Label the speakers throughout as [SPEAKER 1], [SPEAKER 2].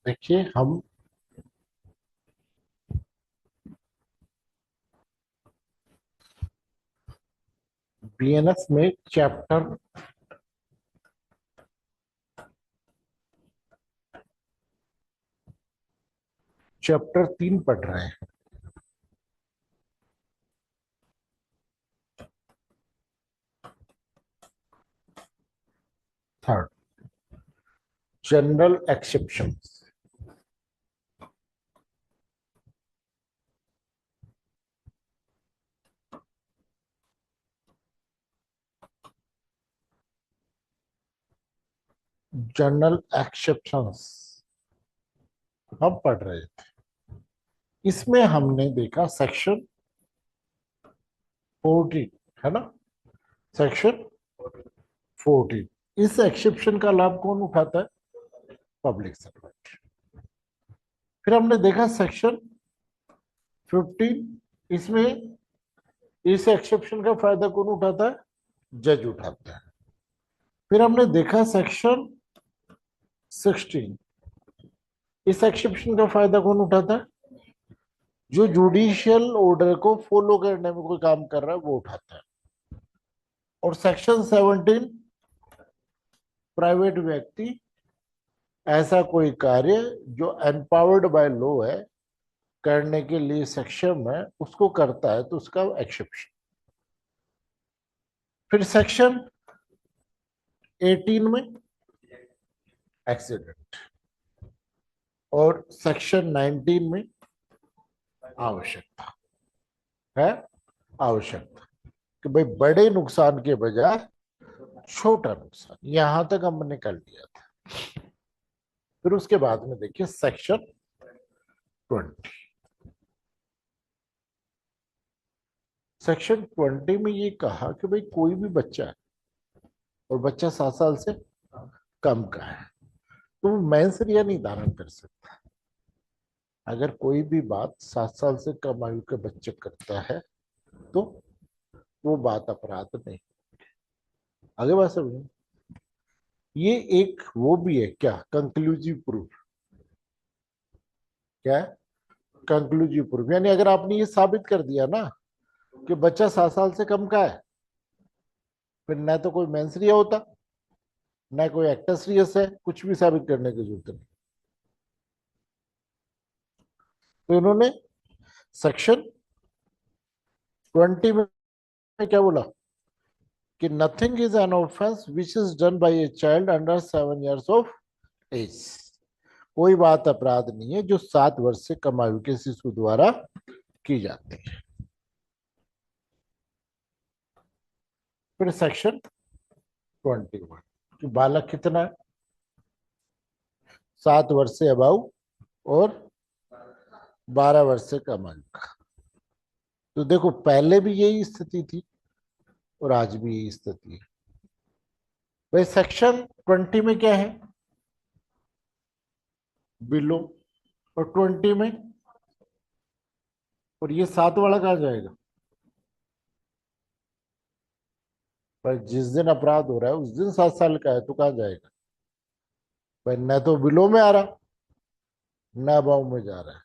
[SPEAKER 1] देखिए हम बीएनएस में चैप्टर 3 पढ़ रहे हैं। Third, general exceptions. General exceptions हम पढ़ रहे थे। इसमें हमने देखा सेक्शन 14, है ना। सेक्शन 14, इस एक्सेप्शन का लाभ कौन उठाता है? Public servant. फिर हमने देखा सेक्शन 15, इसमें इस एक्सेप्शन का फायदा कौन उठाता है? जज उठाता है। फिर हमने देखा सेक्शन 16, इस एक्सेप्शन का फायदा कौन उठाता है? जो जुडिशियल ऑर्डर को फॉलो करने में कोई काम कर रहा है वो उठाता है। और सेक्शन 17, प्राइवेट व्यक्ति ऐसा कोई कार्य जो एम्पावर्ड बाय लॉ है, करने के लिए सक्षम है, उसको करता है तो उसका एक्सेप्शन। फिर सेक्शन 18 में एक्सीडेंट, और सेक्शन 19 में आवश्यकता है। आवश्यकता कि भाई बड़े नुकसान के बजाय छोटा नुकसान, यहां तक हमने कर लिया था। फिर उसके बाद में देखिए सेक्शन 20। सेक्शन 20 में ये कहा कि भाई कोई भी बच्चा है और बच्चा 7 साल से कम का है तो वो मैंसरिया नहीं धारण कर सकता। अगर कोई भी बात 7 साल से कम आयु के बच्चे करता है तो वो बात अपराध नहीं। आगे बात समझ, ये एक वो भी है क्या, कंक्लूसिव प्रूफ। क्या है? कंक्लूसिव प्रूफ, यानी अगर आपने ये साबित कर दिया ना कि बच्चा 7 साल से कम का है, फिर न तो कोई मेंसरिया होता, न कोई एक्टस है, कुछ भी साबित करने की जरूरत नहीं। तो इन्होंने सेक्शन 20 में क्या बोला कि nothing is an offence which is done by a child under 7 years of age. कोई बात अपराध नहीं है जो 7 वर्ष से कम आयु के शिशु द्वारा की जाती है। फिर सेक्शन 21, कि बालक कितना है? 7 वर्ष से अबाउ और 12 वर्ष से कम आयु का। तो देखो पहले भी यही स्थिति थी और आज भी यही स्थिति है। भाई सेक्शन 20 में क्या है? बिलो। और 20 में, और ये 7 वाला कहाँ जाएगा? पर जिस दिन अपराध हो रहा है उस दिन 7 साल का है तो कहाँ जाएगा? भाई न तो बिलो में आ रहा, न अबाउ में जा रहा है।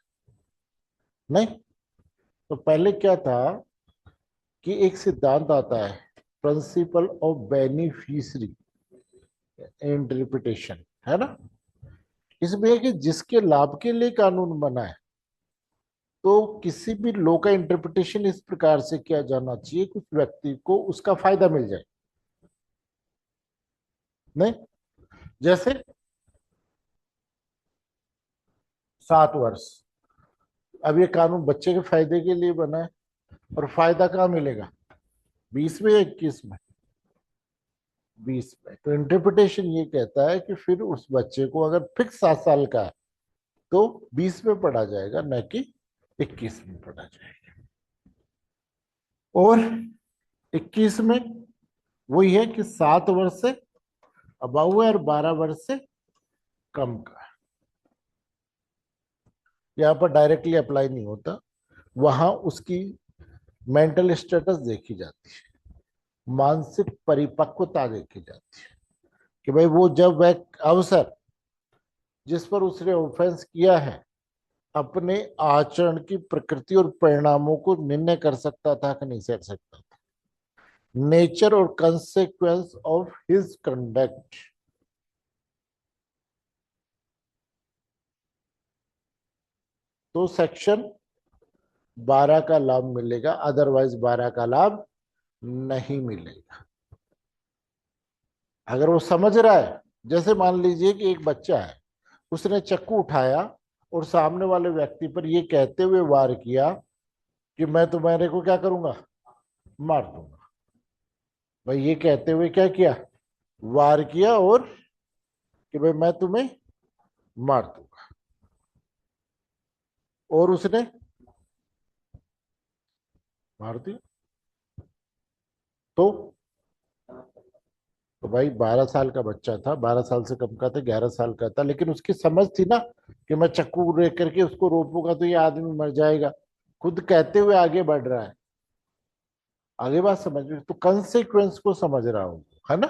[SPEAKER 1] नहीं, तो पहले क्या था कि एक सिद्धांत आता है, प्रिंसिपल ऑफ बेनिफिशियरी इंटरप्रिटेशन, है ना। इसमें है कि जिसके लाभ के लिए कानून बना है तो किसी भी लॉ का इंटरप्रिटेशन इस प्रकार से किया जाना चाहिए कि उस व्यक्ति को उसका फायदा मिल जाए। नहीं, जैसे 7 वर्ष, अब ये कानून बच्चे के फायदे के लिए बना है, और फायदा कहाँ मिलेगा? 20 में या 21 में? 20 में। तो इंटरप्रिटेशन ये कहता है कि फिर उस बच्चे को अगर फिक्स 7 साल का है तो 20 में पढ़ा जाएगा, न कि 21 में पढ़ा जाएगा। और 21 में वही है कि 7 वर्ष से अबाउ है और 12 वर्ष से कम का है। यहाँ पर डायरेक्टली अप्लाई नहीं होता, वहां उसकी मेंटल स्टेटस देखी जाती है, मानसिक परिपक्वता देखी जाती है कि भाई वो जब वह अवसर जिस पर उसने ऑफेंस किया है अपने आचरण की प्रकृति और परिणामों को निर्णय कर सकता था कि नहीं कर सकता था? नेचर और कंसेक्वेंस ऑफ हिज कंडक्ट। तो सेक्शन 12 का लाभ मिलेगा, अदरवाइज 12 का लाभ नहीं मिलेगा। अगर वो समझ रहा है, जैसे मान लीजिए कि एक बच्चा है, उसने चाकू उठाया और सामने वाले व्यक्ति पर ये कहते हुए वार किया कि मैं तुम्हारे को क्या करूंगा, मार दूंगा। भाई ये कहते हुए क्या किया, वार किया, और कि भाई मैं तुम्हें मार दूंगा, और उसने मार दिया। तो भाई 12 साल का बच्चा था, 12 साल से कम का था, 11 साल का था, लेकिन उसकी समझ थी ना कि मैं चाकू लेकर के उसको रोपूंगा तो ये आदमी मर जाएगा। खुद कहते हुए आगे बढ़ रहा है। आगे बात समझ में, तो कंसेक्वेंस को समझ रहा हूं, है ना।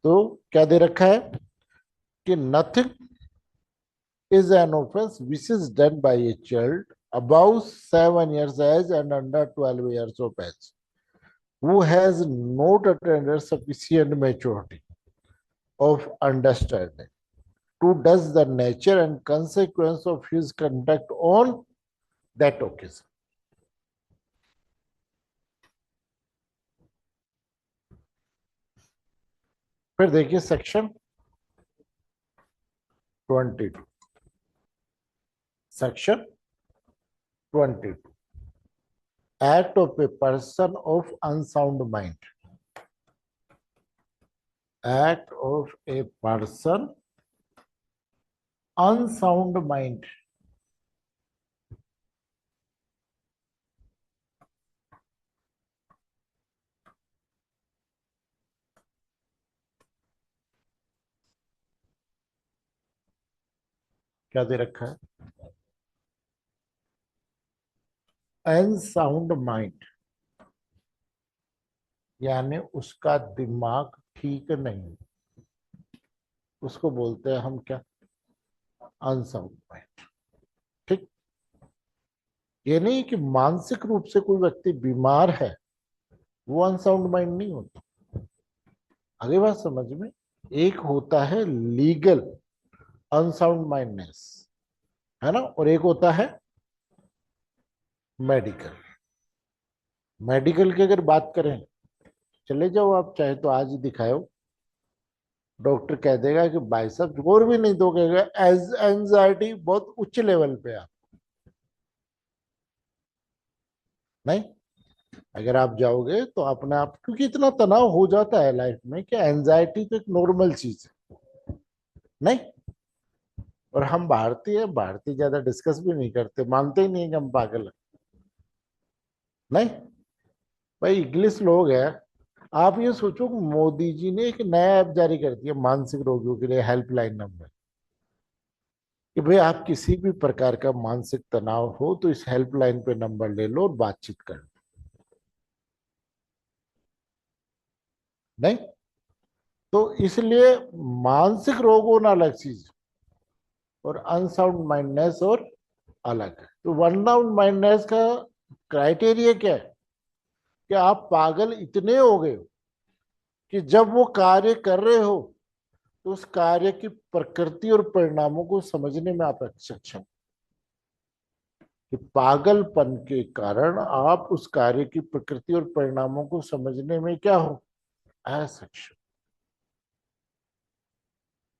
[SPEAKER 1] तो क्या दे रखा है कि nothing is an offense which is done by a child above 7 years age and under 12 years of age who has not attained sufficient maturity of understanding to does the nature and consequence of his conduct on that occasion. फिर देखिए section 22, section 22, act of a person of unsound mind, act of a person unsound mind। क्या दे रखा है, unsound mind, यानी उसका दिमाग ठीक नहीं, उसको बोलते हैं हम क्या, अनसाउंड माइंड। ठीक, ये नहीं कि मानसिक रूप से कोई व्यक्ति बीमार है वो अनसाउंड माइंड नहीं होता। आगे बात समझ में, एक होता है लीगल अनसाउंड माइंडनेस, है ना, और एक होता है मेडिकल। मेडिकल की अगर बात करें, चले जाओ आप, चाहे तो आज ही दिखाओ, डॉक्टर कह देगा कि भाई साहब, और भी नहीं तो कहेगा एंजाइटी बहुत उच्च लेवल पे आप, नहीं, अगर आप जाओगे तो अपने आप, क्योंकि इतना तनाव हो जाता है लाइफ में कि एंजाइटी तो एक नॉर्मल चीज है, नहीं। और हम भारतीय भारतीय ज्यादा डिस्कस भी नहीं करते, मानते ही नहीं कि हम पागल हैं, नहीं। भाई इंग्लिश लोग हैं। आप ये सोचो कि मोदी जी ने एक नया ऐप जारी कर दिया मानसिक रोगियों के लिए, हेल्पलाइन नंबर, कि भाई आप किसी भी प्रकार का मानसिक तनाव हो तो इस हेल्पलाइन पे नंबर ले लो और बातचीत कर लो, नहीं। तो इसलिए मानसिक रोग होना अलग चीज और अनसाउंड माइंडनेस और अलग है। तो वन साउंड माइंडनेस का क्राइटेरिया क्या है, कि आप पागल इतने हो गए हो कि जब वो कार्य कर रहे हो तो उस कार्य की प्रकृति और परिणामों को समझने में आप सक्षम, कि पागलपन के कारण आप उस कार्य की प्रकृति और परिणामों को समझने में क्या हो, असक्षम,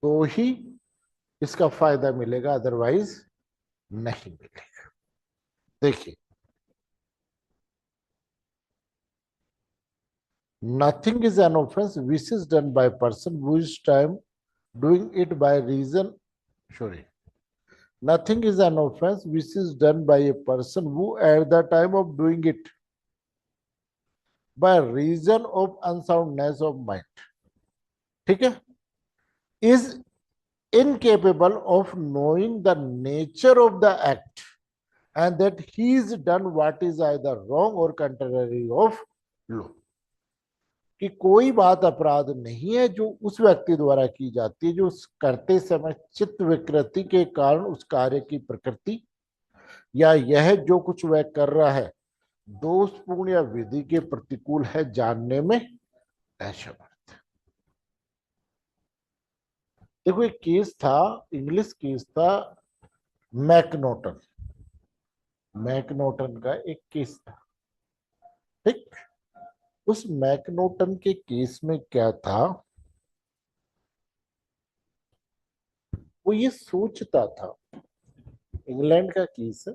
[SPEAKER 1] तो ही इसका फायदा मिलेगा, अदरवाइज नहीं मिलेगा। देखिए, nothing is an offense which is done by a person who is time doing it by reason, sorry, nothing is an offense which is done by a person who at the time of doing it by reason of unsoundness of mind, ठीक है, is incapable of knowing the nature of the act and that he is done what is either wrong or contrary of law। कि कोई बात अपराध नहीं है जो उस व्यक्ति द्वारा की जाती है जो उस करते समय चित्त विकृति के कारण उस कार्य की प्रकृति या यह जो कुछ वह कर रहा है दोषपूर्ण या विधि के प्रतिकूल है जानने में असमर्थ। देखो एक केस था, इंग्लिश केस था, मैकनोटन। मैकनोटन का एक केस था, ठीक। उस मैकनोटन के केस में क्या था, वो ये सोचता था, इंग्लैंड का केस है,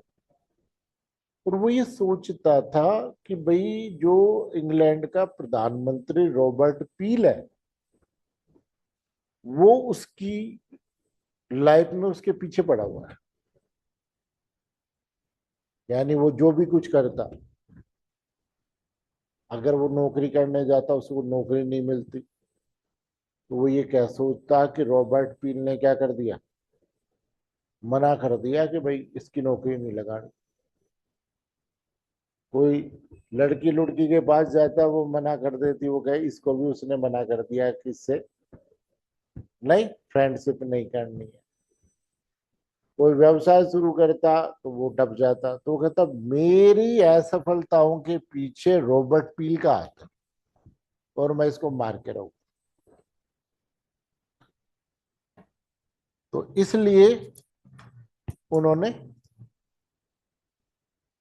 [SPEAKER 1] और वो ये सोचता था कि भाई जो इंग्लैंड का प्रधानमंत्री रॉबर्ट पील है वो उसकी लाइफ में उसके पीछे पड़ा हुआ है, यानी वो जो भी कुछ करता, अगर वो नौकरी करने जाता उसको नौकरी नहीं मिलती तो वो ये क्या सोचता कि रॉबर्ट पील ने क्या कर दिया, मना कर दिया कि भाई इसकी नौकरी नहीं लगानी। कोई लड़की लुड़की के पास जाता वो मना कर देती, वो कहे इसको भी उसने मना कर दिया कि इससे नहीं, फ्रेंडशिप नहीं करनी है। कोई व्यवसाय शुरू करता तो वो डब जाता, तो वो कहता मेरी असफलताओं के पीछे रॉबर्ट पील का हाथ है और मैं इसको मार के रहूं। तो इसलिए उन्होंने,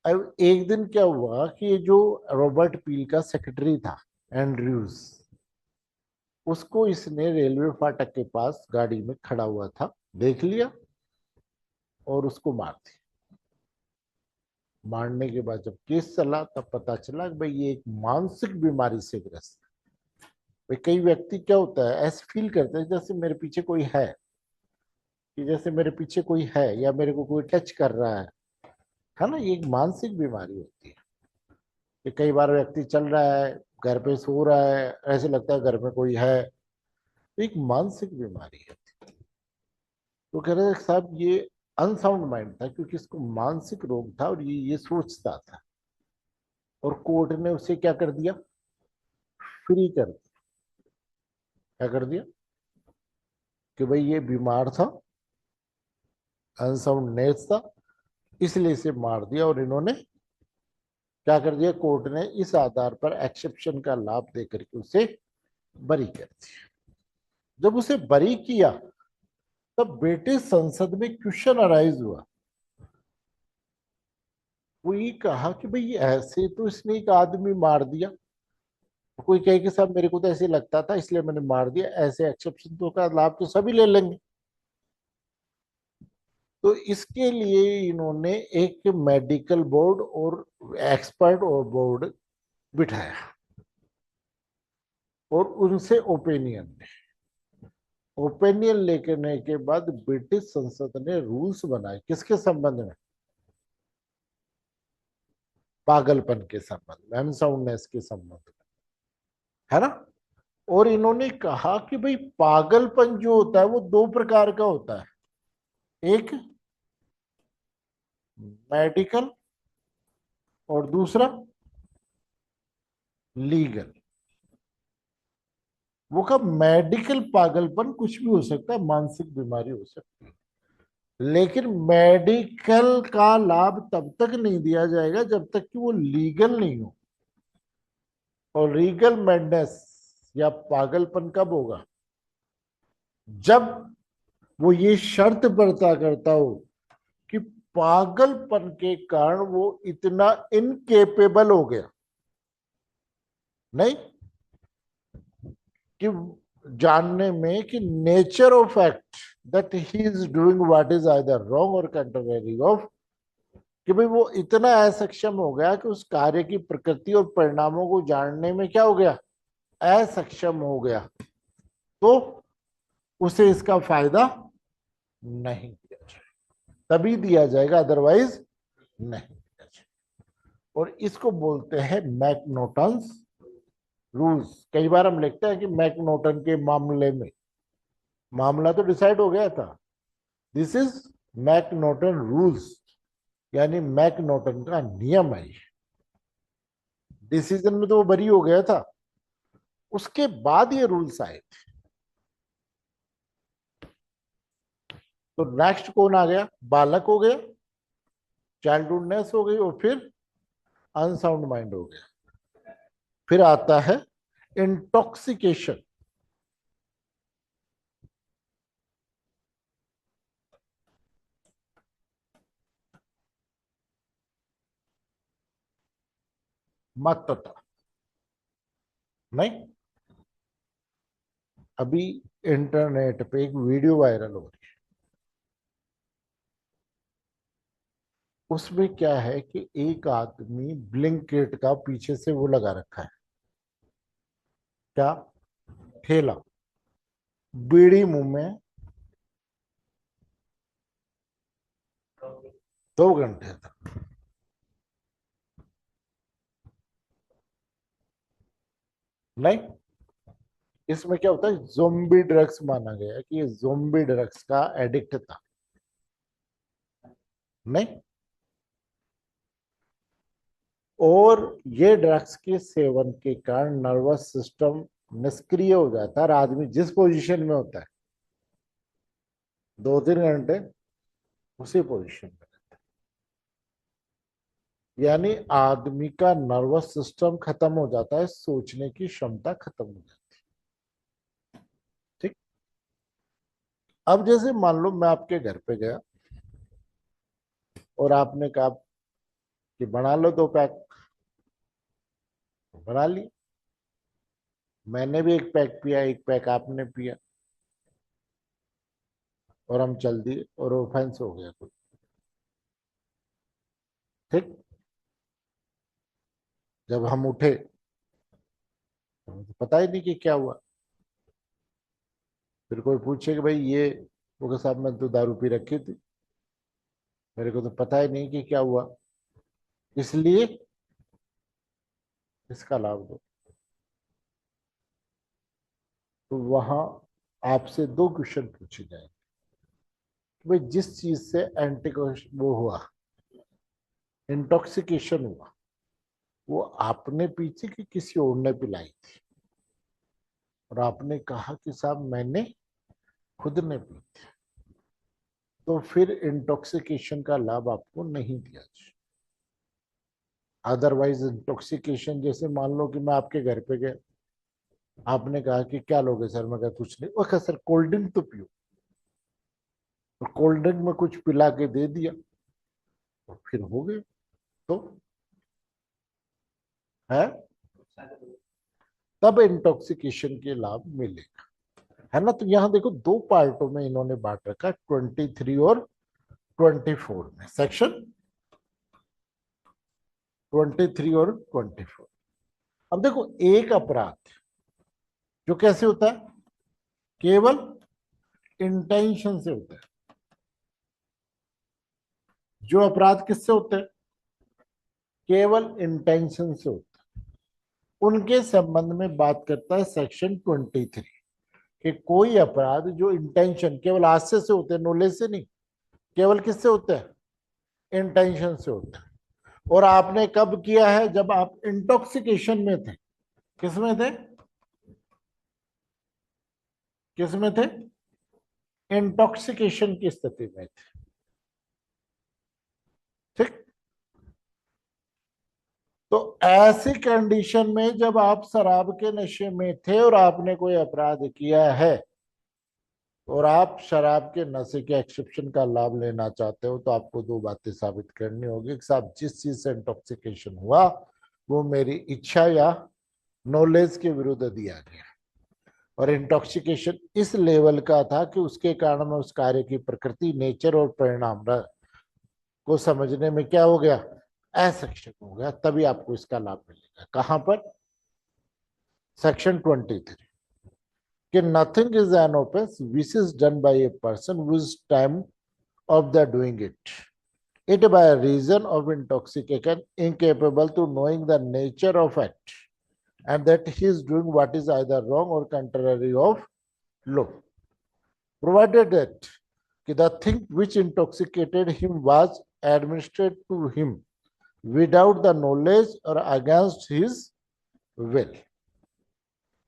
[SPEAKER 1] अब एक दिन क्या हुआ कि ये जो रॉबर्ट पील का सेक्रेटरी था एंड्रयूज, उसको इसने रेलवे फाटक के पास गाड़ी में खड़ा हुआ था देख लिया और उसको मार दिया। मारने के बाद जब केस चला तब पता चला कि भाई ये एक मानसिक बीमारी से ग्रस्त है। भाई कई व्यक्ति क्या होता है ऐसे फील करते हैं जैसे मेरे पीछे कोई है, कि जैसे मेरे पीछे कोई है या मेरे को कोई टच कर रहा है ना। ये एक मानसिक बीमारी होती है कि कई बार व्यक्ति चल रहा है, घर पे सो रहा है, ऐसे लगता है घर में कोई है, तो एक मानसिक बीमारी है। तो कह रहे साहब ये अनसाउंड माइंड था क्योंकि इसको मानसिक रोग था और ये सोचता था, और कोर्ट ने उसे क्या कर दिया, फ्री कर दिया। क्या कर दिया कि भाई ये बीमार था, अनसाउंडनेस था, इसलिए इसे मार दिया। और इन्होंने क्या कर दिया, कोर्ट ने इस आधार पर एक्सेप्शन का लाभ देकर के उसे बरी कर दिया। जब उसे बरी किया तब ब्रिटिश संसद में क्वेश्चन अराइज हुआ। वो ये कहा कि भाई ऐसे तो इसने एक आदमी मार दिया, कोई कहे कि साहब मेरे को तो ऐसे लगता था इसलिए मैंने मार दिया, ऐसे एक्सेप्शन तो का लाभ तो सभी ले लेंगे। तो इसके लिए इन्होंने एक मेडिकल बोर्ड और एक्सपर्ट और बोर्ड बिठाया और उनसे ओपिनियन, ओपिनियन लेने के बाद ब्रिटिश संसद ने रूल्स बनाए किसके संबंध में, पागलपन के संबंध में, अनसाउंडनेस के संबंध में, है ना। और इन्होंने कहा कि भाई पागलपन जो होता है वो दो प्रकार का होता है, एक मेडिकल और दूसरा लीगल। वो का मेडिकल पागलपन कुछ भी हो सकता है, मानसिक बीमारी हो सकती है, लेकिन मेडिकल का लाभ तब तक नहीं दिया जाएगा जब तक कि वो लीगल नहीं हो। और लीगल मैडनेस या पागलपन कब होगा, जब वो ये शर्त बरता करता हो कि पागलपन के कारण वो इतना इनकेपेबल हो गया, नहीं कि जानने में कि nature of act that he is doing what is either wrong और कंट्रोवरी ऑफ, कि भाई वो इतना असक्षम हो गया कि उस कार्य की प्रकृति और परिणामों को जानने में क्या हो गया, असक्षम हो गया, तो उसे इसका फायदा नहीं दिया जाएगा, तभी दिया जाएगा, अदरवाइज नहीं दिया जाएगा। और इसको बोलते हैं मैकनोटन्स रूल्स। कई बार हम लिखते हैं कि मैकनोटन के मामले में, मामला तो डिसाइड हो गया था, दिस इज मैकनोटन रूल्स, यानी मैकनोटन का नियम है। डिसीजन में तो वो बरी हो गया था, उसके बाद ये रूल्स आए थे। तो नेक्स्ट कौन आ गया? बालक हो गया, चाइल्डहुडनेस हो गई, और फिर अनसाउंड माइंड हो गया। फिर आता है इंटॉक्सिकेशन। मत्तता नहीं, अभी इंटरनेट पे एक वीडियो वायरल हो रही है। उसमें क्या है कि एक आदमी ब्लिंकिट का पीछे से वो लगा रखा है, क्या, ठेला, बीड़ी मुंह में 2 घंटे तक। नहीं, इसमें क्या होता है, ज़ोंबी ड्रग्स माना गया है कि ये ज़ोंबी ड्रग्स का एडिक्ट था। नहीं, और ये ड्रग्स के सेवन के कारण नर्वस सिस्टम निष्क्रिय हो जाता है और आदमी जिस पोजीशन में होता है 2-3 घंटे उसी पोजीशन में रहता है। यानी आदमी का नर्वस सिस्टम खत्म हो जाता है, सोचने की क्षमता खत्म हो जाती है। ठीक। अब जैसे मान लो मैं आपके घर पे गया और आपने कहा कि बना लो 2 पैक, बना ली। मैंने भी 1 पैक पिया, 1 पैक आपने पिया, और हम चल दिए और ऑफेंस हो गया कुछ। ठीक। जब हम उठे तो हमें तो पता ही नहीं कि क्या हुआ। फिर कोई पूछे कि भाई ये, वो कहा साहब मैं तो दारू पी रखी थी, मेरे को तो पता ही नहीं कि क्या हुआ, इसलिए इसका लाभ दो। तो वहां आपसे 2 क्वेश्चन पूछे जाएंगे कि भाई जिस चीज से एंटी वो हुआ, इंटॉक्सिकेशन हुआ, वो आपने पी थी कि किसी और ने पिलाई थी? और आपने कहा कि साहब मैंने खुद ने पी थी। तो फिर इंटॉक्सिकेशन का लाभ आपको नहीं दिया जाए। अदरवाइज इंटॉक्सिकेशन, जैसे मान लो कि मैं आपके घर पे गया, आपने कहा कि क्या लोगे सर, मैं कहा कुछ नहीं, वो कहा सर कोल्ड ड्रिंक तो पियो, और कोल्ड ड्रिंक में कुछ पिला के दे दिया, तो फिर हो गए। तो है, तब इंटॉक्सिकेशन के लाभ मिलेगा, है ना। तो यहाँ देखो 2 पार्टों में इन्होंने बांट रखा, 23 और 24 में, सेक्शन 23 और 24। अब देखो, एक अपराध जो कैसे होता है, केवल इंटेंशन से होता है। जो अपराध किससे होते हैं, केवल इंटेंशन से होता है, उनके संबंध में बात करता है सेक्शन 23, कि कोई अपराध जो इंटेंशन, केवल हास्य से होते हैं, नॉलेज से नहीं, केवल किससे होता है, इंटेंशन से होता है। और आपने कब किया है, जब आप इंटॉक्सिकेशन में थे। किसमें थे, किसमें थे, इंटॉक्सिकेशन की स्थिति में थे। ठीक। तो ऐसी कंडीशन में जब आप शराब के नशे में थे और आपने कोई अपराध किया है, और आप शराब के नशे के एक्सेप्शन का लाभ लेना चाहते हो, तो आपको 2 बातें साबित करनी होगी कि साहब जिस चीज से इंटॉक्सिकेशन हुआ वो मेरी इच्छा या नॉलेज के विरुद्ध दिया गया, और इंटॉक्सिकेशन इस लेवल का था कि उसके कारण मैं उस कार्य की प्रकृति, नेचर और परिणाम को समझने में क्या हो गया, असक्षम हो गया, तभी आपको इसका लाभ मिलेगा। कहां पर, सेक्शन 23, कि nothing is an offence which is done by a person which time of the doing it by reason of intoxication, incapable to knowing the nature of act, and that he is doing what is either wrong or contrary of law, provided that the thing which intoxicated him was administered to him without the knowledge or against his will.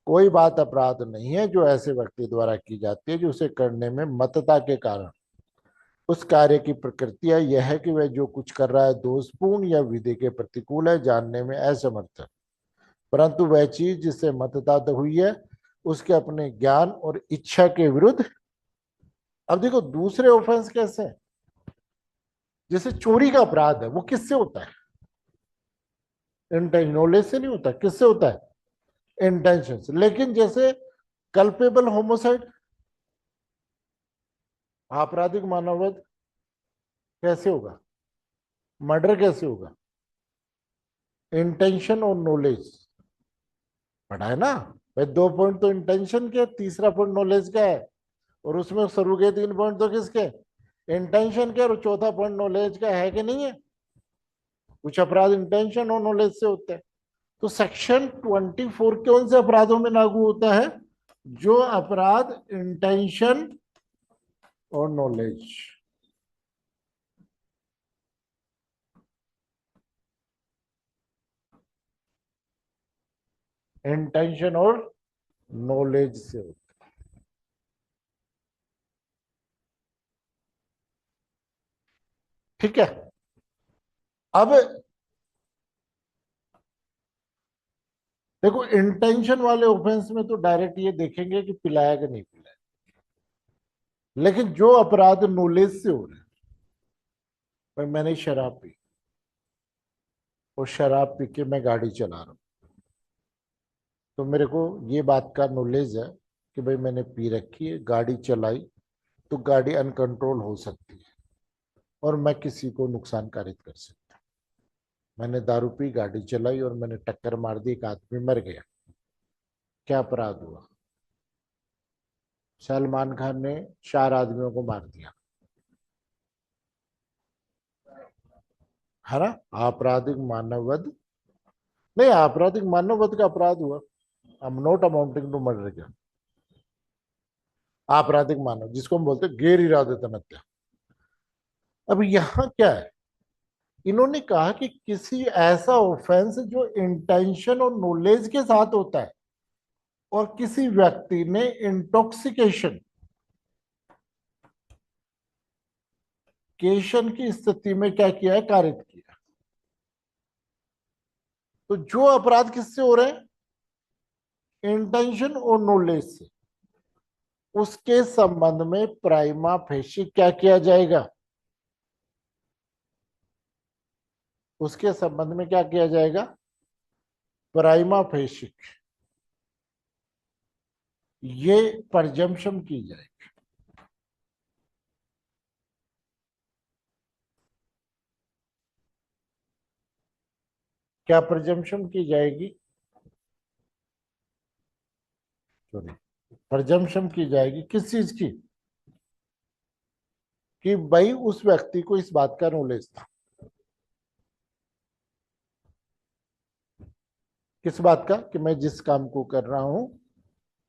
[SPEAKER 1] कोई बात अपराध नहीं है जो ऐसे व्यक्ति द्वारा की जाती है जो उसे करने में मतता के कारण उस कार्य की प्रकृति है। यह है कि वह जो कुछ कर रहा है दोषपूर्ण या विधि के प्रतिकूल है, जानने में असमर्थ है, परंतु वह चीज जिससे मतता हुई है उसके अपने ज्ञान और इच्छा के विरुद्ध। अब देखो दूसरे ऑफेंस कैसे हैं? जैसे चोरी का अपराध है, वो किससे होता है? इंटेंशन, नॉलेज से नहीं होता, किससे होता है? इंटेंशन से। लेकिन जैसे कल्पेबल होमोसाइड, आपराधिक मानववध कैसे होगा? मर्डर कैसे होगा? इंटेंशन और नॉलेज पढ़ा है ना भाई। 2 पॉइंट तो इंटेंशन के, तीसरा पॉइंट नॉलेज का है, और उसमें शुरू के 3 पॉइंट तो किसके? इंटेंशन के, और चौथा पॉइंट नॉलेज का है कि नहीं है? कुछ अपराध इंटेंशन और नॉलेज से होते हैं। तो सेक्शन 24 कौन से अपराधों में लागू होता है? जो अपराध इंटेंशन और नॉलेज, इंटेंशन और नॉलेज से होते हैं। ठीक है। अब देखो इंटेंशन वाले ऑफेंस में तो डायरेक्ट ये देखेंगे कि पिलाया कि नहीं पिलाया। लेकिन जो अपराध नॉलेज से हो रहे हैं, भाई मैंने शराब पी और शराब पी के मैं गाड़ी चला रहा हूं, तो मेरे को ये बात का नॉलेज है कि भाई मैंने पी रखी है, गाड़ी चलाई तो गाड़ी अनकंट्रोल हो सकती है और मैं किसी को नुकसान कारित कर सकता हूं। मैंने दारू पी, गाड़ी चलाई और मैंने टक्कर मार दी, एक आदमी मर गया। क्या अपराध हुआ? सलमान खान ने 4 आदमियों को मार दिया, है ना? आपराधिक मानववध नहीं, आपराधिक मानववध का अपराध हुआ। I am not amounting to murder. क्या आपराधिक मानव, जिसको हम बोलते हैं गैर इरादतन हत्या। अब यहाँ क्या है, इन्होंने कहा कि किसी ऐसा ऑफेंस जो इंटेंशन और नॉलेज के साथ होता है और किसी व्यक्ति ने इंटॉक्सिकेशन केशन की स्थिति में क्या किया है? कारित किया। तो जो अपराध किससे हो रहे हैं? इंटेंशन और नॉलेज से। उसके संबंध में प्राइमा फेशी क्या किया जाएगा? उसके संबंध में क्या किया जाएगा? प्राइमा फेशी ये परजम्पशन की जाएगी। क्या परजम्पशन की जाएगी? सॉरी, परजम्पशन की जाएगी किस चीज की? कि भाई उस व्यक्ति को इस बात का नॉलेज था। किस बात का? कि मैं जिस काम को कर रहा हूं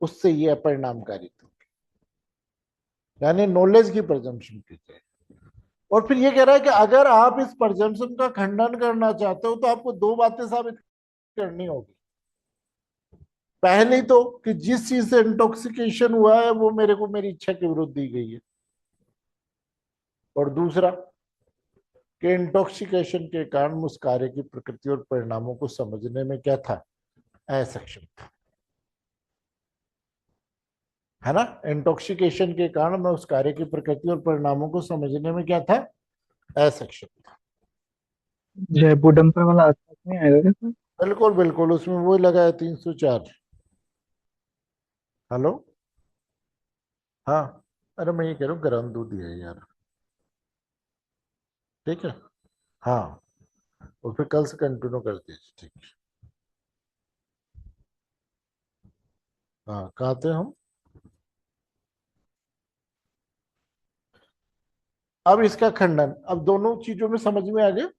[SPEAKER 1] उससे ये परिणामकारी था, यानी नॉलेज की प्रजम्पशन की जाए। और फिर ये कह रहा है कि अगर आप इस प्रजम्पशन का खंडन करना चाहते हो तो आपको 2 बातें साबित करनी होगी। पहली तो कि जिस चीज से इंटॉक्सिकेशन हुआ है वो मेरे को मेरी इच्छा के विरुद्ध दी गई है, और दूसरा कि इंटॉक्सिकेशन के कारण उस कार्य की प्रकृति और परिणामों को समझने में क्या था? असक्षम था, है ना? इंटॉक्सिकेशन के कारण मैं उस कार्य की प्रकृति और परिणामों को समझने में क्या था? असक्षम था।
[SPEAKER 2] जयपुर डंपर वाला आसपास में आएगा क्या सर?
[SPEAKER 1] बिल्कुल बिल्कुल, उसमें वो लगा है 304। हेलो। हाँ, अरे मैं ये कह रहा हूँ गर्म दूध ही है यार। ठीक है। हाँ, और फिर कल से कंटिन्यू कर दीजिए। ठीक है। हाँ, कहाँ थे हम? अब इसका खंडन, अब दोनों चीजों में समझ में आ गया।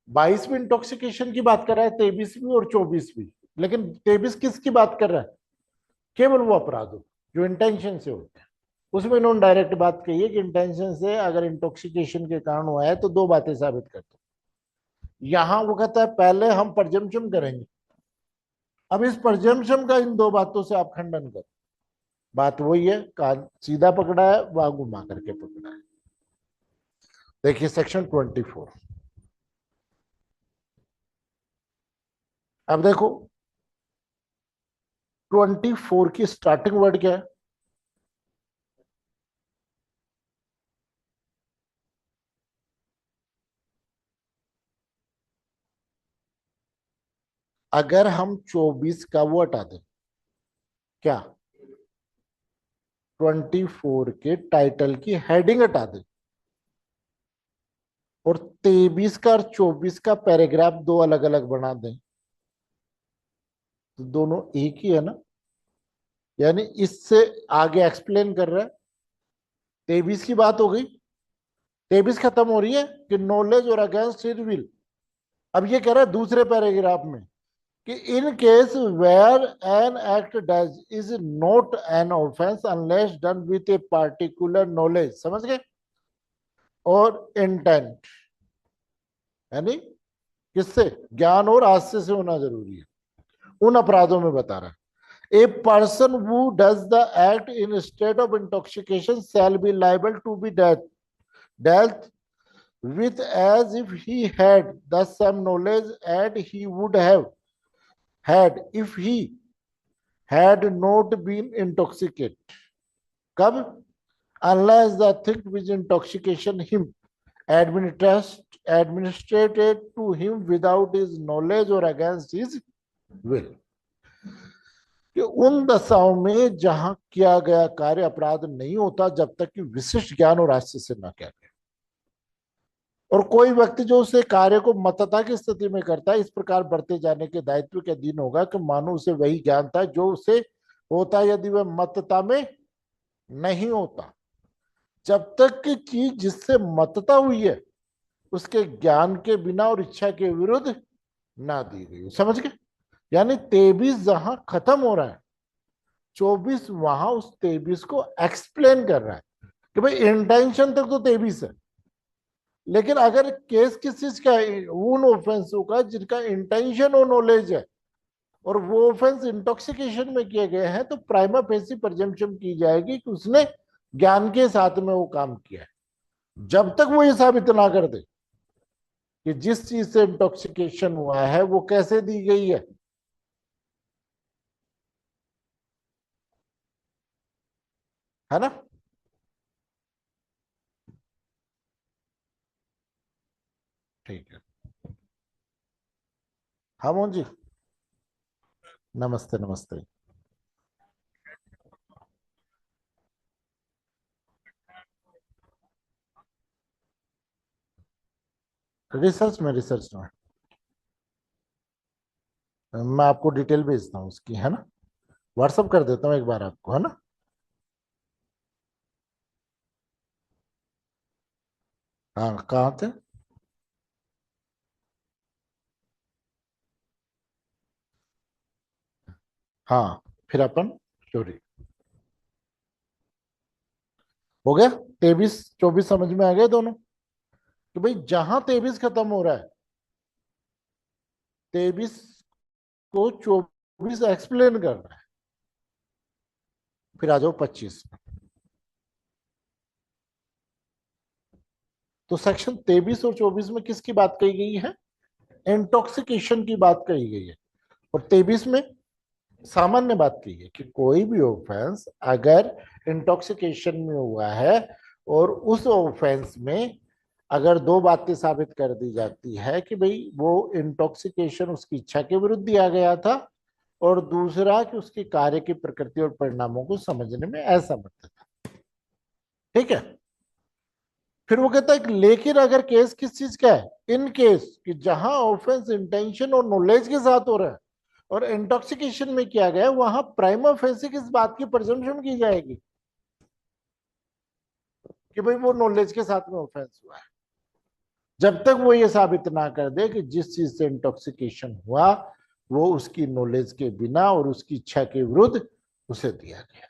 [SPEAKER 1] 22 में इंटॉक्सिकेशन की बात कर रहा है, 23 भी और 24 भी। लेकिन 23 किसकी बात कर रहा है? केवल वो अपराध हो जो इंटेंशन से होते हैं। उसमें इन्होंने डायरेक्ट बात कही है कि इंटेंशन से अगर इंटॉक्सिकेशन के कारण हुआ है तो 2 बातें साबित करते हैं। यहां वो कहता है पहले हम प्रजम्पशन करेंगे अब इस प्रजम्पशन का इन दो बातों से आप खंडन करो। बात वही है, कान सीधा पकड़ा है, वहां घुमा करके पकड़ा है। देखिए सेक्शन 24। अब देखो 24 की स्टार्टिंग वर्ड क्या है? अगर हम 24 का वो हटा दें, क्या 24 के टाइटल की हेडिंग हटा दें, और 23 का और 24 का पैराग्राफ दो अलग अलग बना दें, तो दोनों एक ही है ना। यानी इससे आगे एक्सप्लेन कर रहा है। 23 की बात हो गई, 23 खत्म हो रही है कि नॉलेज और अगेंस्ट हिज विल। अब ये कह रहा है दूसरे पैराग्राफ में कि in case where an act does is not an offence unless done with a particular knowledge, समझ गए, और इंटेंट, यानी किससे, ज्ञान और हास्य से होना जरूरी है, उन अपराधों में बता रहा है। A person who does the act in state of intoxication shall be liable to be dealt with as if he had the some knowledge and he would have had if he had not been intoxicated. कब? Unless the thing which intoxication him administrated to him without his knowledge or against his will. कि उन दशाओं में जहां किया गया कार्य अपराध नहीं होता जब तक कि विशिष्ट ज्ञान और हास्य से न किया गया, और कोई व्यक्ति जो उसे कार्य को मतता की स्थिति में करता है इस प्रकार बढ़ते जाने के दायित्व के अधीन होगा कि मानो उसे वही ज्ञान था जो उसे होता यदि वह मतता में नहीं होता, जब तक कि चीज जिससे मतता हुई है उसके ज्ञान के बिना और इच्छा के विरुद्ध ना दी गई, समझ गए। यानी 23 जहां खत्म हो रहा है, 24 वहां उस 23 को एक्सप्लेन कर रहा है कि भाई इंटेंशन तक तो 23 है, लेकिन अगर केस किस चीज का है, उन ऑफेंसों का जिनका इंटेंशन और नॉलेज है, और वो ऑफेंस इंटॉक्सिकेशन में किए गए हैं, तो प्राइमा फेसी प्रेजम्पशन की जाएगी कि उसने ज्ञान के साथ में वो काम किया है, जब तक वो ये साबित ना कर दे कि जिस चीज से इंटॉक्सिकेशन हुआ है वो कैसे दी गई है ना। ठीक है। हाँ मोहन जी, नमस्ते नमस्ते। रिसर्च में मैं आपको डिटेल भेजता हूँ उसकी, है ना, व्हाट्सअप कर देता हूँ एक बार आपको, है ना। हाँ कहाँ थे? हाँ, फिर अपन चोरी हो गया। 23 24 समझ में आ गए दोनों, कि भाई जहां 23 खत्म हो रहा है, 23 को 24 एक्सप्लेन कर रहा है। फिर आ जाओ 25 में। तो सेक्शन 23 और 24 में किसकी बात कही गई है? इंटॉक्सिकेशन की बात कही गई है। और 23 में सामान्य बात कही है कि कोई भी ऑफेंस अगर इंटॉक्सिकेशन में हुआ है और उस ऑफेंस में अगर दो बातें साबित कर दी जाती है कि भाई वो इंटॉक्सिकेशन उसकी इच्छा के विरुद्ध दिया गया था, और दूसरा कि उसके कार्य की प्रकृति और परिणामों को समझने में असमर्थ था, ठीक है। फिर वो कहता है कि लेकिन अगर केस किस चीज का है, इन केस कि जहां ऑफेंस इंटेंशन और नॉलेज के साथ हो रहा है और इंटॉक्सिकेशन में किया गया है, वहां प्राइमा फेसी किस बात की प्रेजम्पशन की जाएगी कि भाई वो नॉलेज के साथ में ऑफेंस हुआ है, जब तक वो ये साबित ना कर दे कि जिस चीज से इंटॉक्सिकेशन हुआ वो उसकी नॉलेज के बिना और उसकी इच्छा के विरुद्ध उसे दिया गया।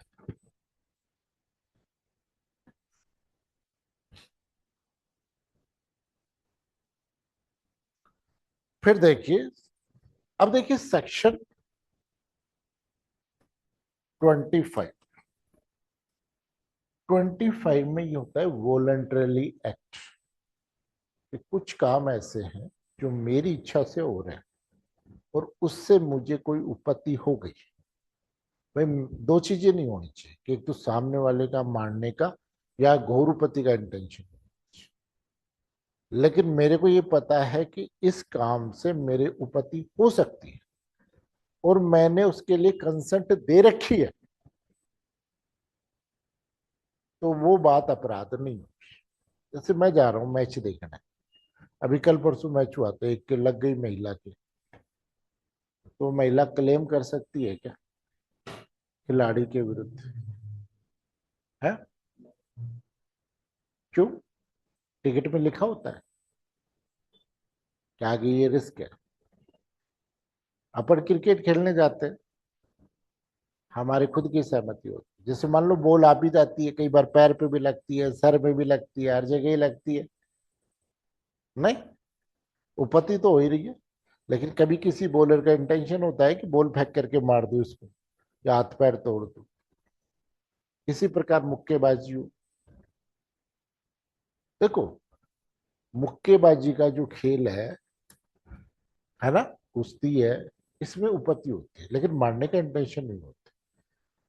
[SPEAKER 1] फिर देखिए, अब देखिए सेक्शन 25। 25 में ये होता है वॉलंटरली एक्ट, कि कुछ काम ऐसे हैं जो मेरी इच्छा से हो रहे हैं और उससे मुझे कोई उपत्ति हो गई। भाई दो चीजें नहीं होनी चाहिए कि एक तो सामने वाले का मारने का या घोरुपति का इंटेंशन, लेकिन मेरे को ये पता है कि इस काम से मेरे उपत्ति हो सकती है और मैंने उसके लिए कंसेंट दे रखी है, तो वो बात अपराध नहीं होगी। जैसे मैं जा रहा हूँ मैच देखने, अभी कल परसों मैच हुआ तो एक के लग गई महिला के, तो महिला क्लेम कर सकती है क्या खिलाड़ी के विरुद्ध? है क्यों? टिकट में लिखा होता है कि आगे ये रिस्क है। अपन क्रिकेट खेलने जाते हैं, हमारी खुद की सहमति होती है। जैसे मान लो बॉल आ भी जाती है, कई बार पैर पे भी लगती है, सर पे भी लगती है, हर जगह ही लगती है, नहीं उपति तो हो ही रही है। लेकिन कभी किसी बॉलर का इंटेंशन होता है कि बॉल फेंक करके मार दो इसको या हाथ पैर तोड़ दो। इसी प्रकार मुक्केबाजी हो, देखो मुक्केबाजी का जो खेल है ना, कुश्ती है, इसमें उपत्ति होती है लेकिन मारने का इंटेंशन नहीं होता।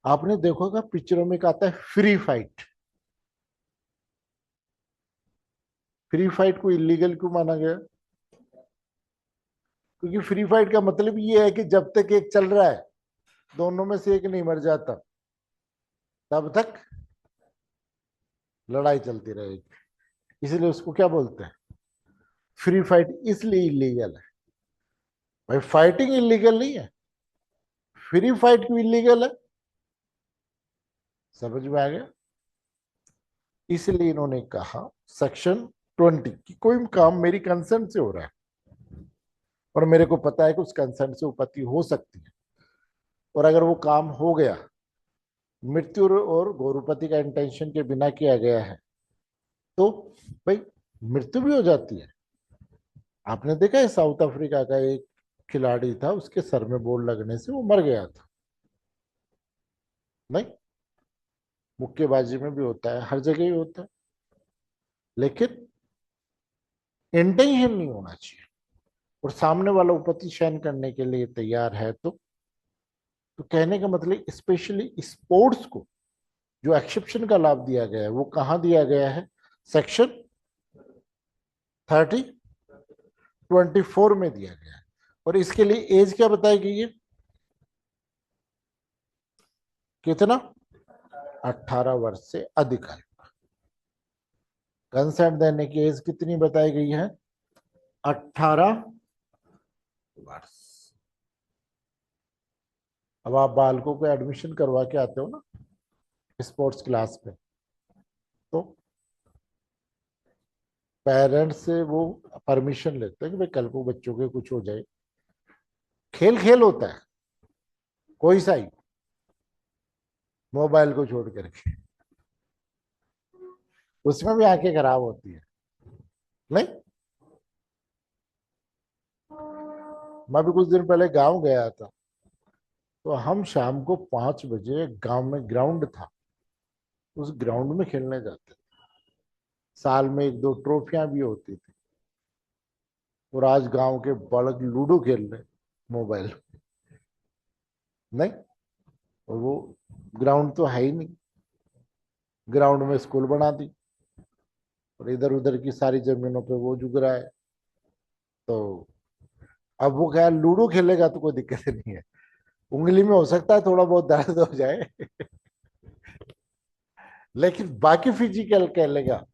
[SPEAKER 1] आपने देखा होगा पिक्चरों में क्या आता है, फ्री फाइट। फ्री फाइट को इलीगल क्यों माना गया? क्योंकि फ्री फाइट का मतलब ये है कि जब तक एक चल रहा है, दोनों में से एक नहीं मर जाता, तब तक लड़ाई चलती रहेगी। इसलिए उसको क्या बोलते हैं, फ्री फाइट। इसलिए इलीगल है भाई, फाइटिंग इलीगल नहीं है, फ्री फाइट क्यों इलीगल है? समझ में आ गया? इसलिए इन्होंने कहा सेक्शन 20 कि कोई काम मेरी कंसेंट से हो रहा है और मेरे को पता है कि उस कंसेंट से उपत्ति हो सकती है, और अगर वो काम हो गया मृत्यु और गौरवपति का इंटेंशन के बिना किया गया है, तो भाई मृत्यु भी हो जाती है। आपने देखा है साउथ अफ्रीका का एक खिलाड़ी था, उसके सर में बोल लगने से वो मर गया था। नहीं, मुक्केबाजी में भी होता है, हर जगह ही होता है, लेकिन इंटेंशन नहीं होना चाहिए और सामने वाला उपति शयन करने के लिए तैयार है। तो कहने का मतलब स्पेशली स्पोर्ट्स को जो एक्सेप्शन का लाभ दिया गया है वो कहाँ दिया गया है, सेक्शन 24 में दिया गया है। और इसके लिए एज क्या बताई गई है, कितना? 18 वर्ष से अधिक आयु। कंसेंट देने की एज कितनी बताई गई है, 18 वर्ष। अब आप बालकों को एडमिशन करवा के आते हो ना स्पोर्ट्स क्लास में, तो पेरेंट्स से वो परमिशन लेते हैं कि भाई कल को बच्चों के कुछ हो जाए। खेल खेल होता है कोई सा ही, मोबाइल को छोड़ करके, उसमें भी आंखें खराब होती है। नहीं, मैं भी कुछ दिन पहले गांव गया था, तो हम शाम को 5 बजे गांव में ग्राउंड था, उस ग्राउंड में खेलने जाते थे। साल में एक दो ट्रॉफियां भी होती थी। और आज गांव के बालक लूडो खेल रहे मोबाइल, नहीं, और वो ग्राउंड तो है ही नहीं। ग्राउंड में स्कूल बना दी और इधर उधर की सारी जमीनों पे वो जुग रहा है। तो अब वो क्या लूडो खेलेगा तो कोई दिक्कत नहीं है, उंगली में हो सकता है थोड़ा बहुत दर्द हो जाए लेकिन बाकी फिजिकल खेलेगा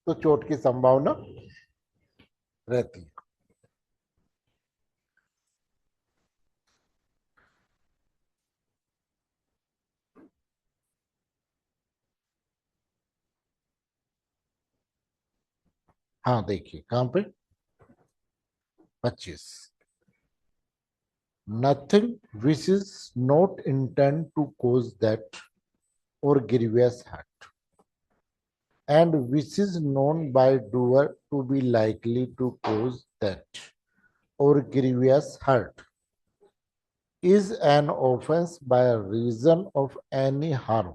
[SPEAKER 1] तो चोट की संभावना रहती है। हाँ देखिए कहाँ पे, 25, nothing which is not intend to cause that or grievous hurt and which is known by doer to be likely to cause that or grievous hurt is an offense by reason of any harm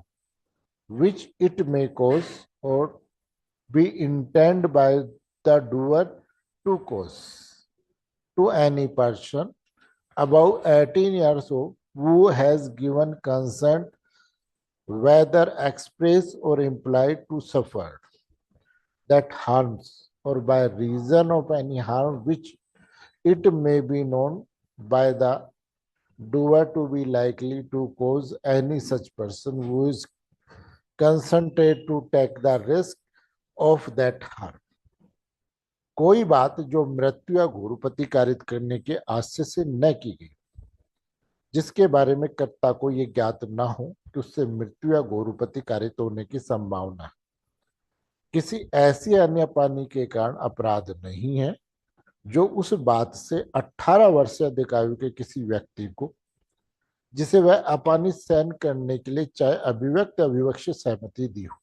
[SPEAKER 1] which it may cause or be intended by the doer to cause to any person above 18 years old who has given consent, whether express or implied, to suffer that harms or by reason of any harm which it may be known by the doer to be likely to cause any such person who is consented to take the risk of that harm. कोई बात जो मृत्यु या घोरपति कारित करने के आशय से न की गई, जिसके बारे में कर्ता को यह ज्ञात न हो कि उससे मृत्यु या घोरपति कारित होने की संभावना है, किसी ऐसी अन्य पानी के कारण अपराध नहीं है जो उस बात से 18 वर्ष से अधिक आयु के किसी व्यक्ति को, जिसे वह अपानी सहन करने के लिए चाहे अभिव्यक्त या विवक्षित सहमति दी हो,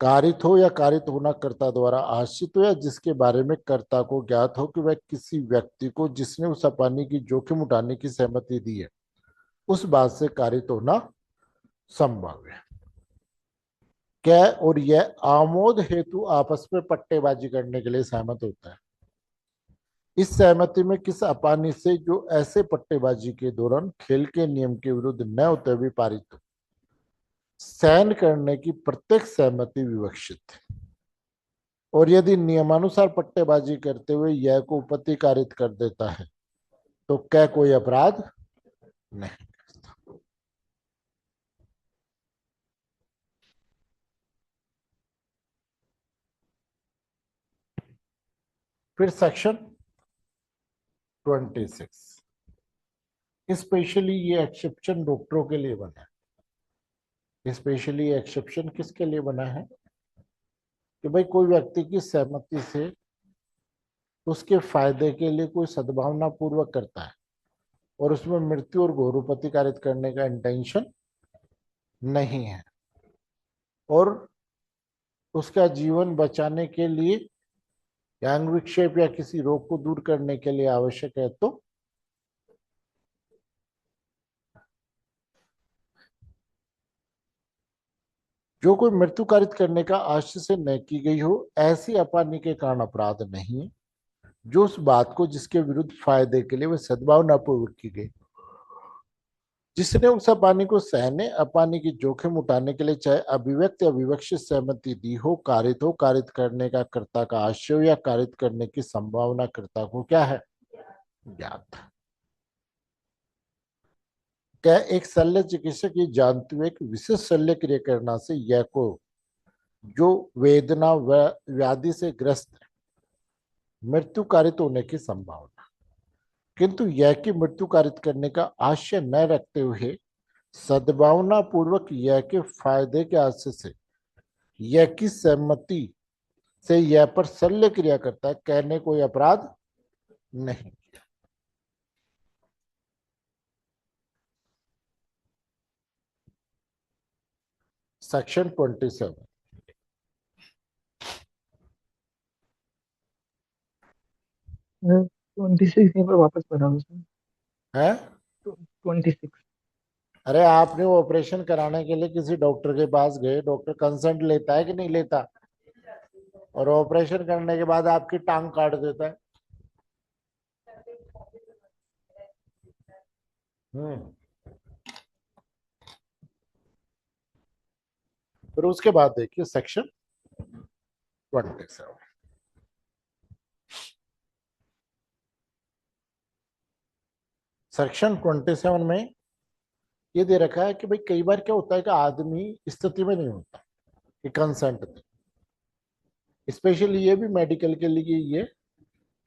[SPEAKER 1] कारित हो या कारित होना कर्ता द्वारा आश्रित हो, या जिसके बारे में कर्ता को ज्ञात हो कि वह किसी व्यक्ति को जिसने उस अपानी की जोखिम उठाने की सहमति दी है उस बात से कारित होना संभव है। क्या और यह आमोद हेतु आपस में पट्टेबाजी करने के लिए सहमत होता है। इस सहमति में किस अपानी से जो ऐसे पट्टेबाजी के दौरान खेल के नियम के विरुद्ध न होते हुए पारित हो, सहन करने की प्रत्येक सहमति विवक्षित है, और यदि नियमानुसार पट्टेबाजी करते हुए यह को उपपत्ति कारित कर देता है तो क्या कोई अपराध नहीं करता। फिर सेक्शन 26, स्पेशली ये एक्सेप्शन डॉक्टरों के लिए बना है। स्पेशली एक्सेप्शन किसके लिए बना है कि भाई कोई व्यक्ति की सहमति से उसके फायदे के लिए कोई सद्भावना पूर्वक करता है और उसमें मृत्यु और घोरोपति कारित करने का इंटेंशन नहीं है और उसका जीवन बचाने के लिए या अंग विक्षेप या किसी रोग को दूर करने के लिए आवश्यक है, तो जो कोई मृत्यु कारित करने का आशय से न की गई हो ऐसी अपानी के कारण अपराध नहीं है जो उस बात को जिसके विरुद्ध फायदे के लिए वह सद्भावना पूर्वक की गई, जिसने उस अपानी को सहने अपानी की जोखिम उठाने के लिए चाहे अभिव्यक्त या विवक्षित सहमति दी हो, कारित करने का कर्ता का आशय हो या कारित करने की संभावना कर्ता को क्या है, ज्ञात। क्या एक शल्य चिकित्सक ये जानते हुए एक विशेष शल्य क्रिया करना से यह को जो वेदना व व्याधि से ग्रस्त है मृत्यु कारित होने की संभावना, किंतु यह कि मृत्यु कारित करने का आशय न रखते हुए सद्भावना पूर्वक यह के फायदे के आशय से यह की सहमति से यह पर शल्य क्रिया करता है, कहने कोई अपराध नहीं। सेक्शन 27,
[SPEAKER 2] 26 यहाँ पर वापस बनाओ सर।
[SPEAKER 1] है
[SPEAKER 2] 26।
[SPEAKER 1] अरे आपने वो ऑपरेशन कराने के लिए किसी डॉक्टर के पास गए, डॉक्टर कंसल्ट लेता है कि नहीं लेता, और ऑपरेशन करने के बाद आपकी टांग काट देता है। फिर उसके बाद देखिए सेक्शन 27, सेक्शन 27 में ये दे रखा है कि भाई कई बार क्या होता है कि आदमी स्थिति में नहीं होता कि कंसेंट दे, स्पेशली ये भी मेडिकल के लिए ये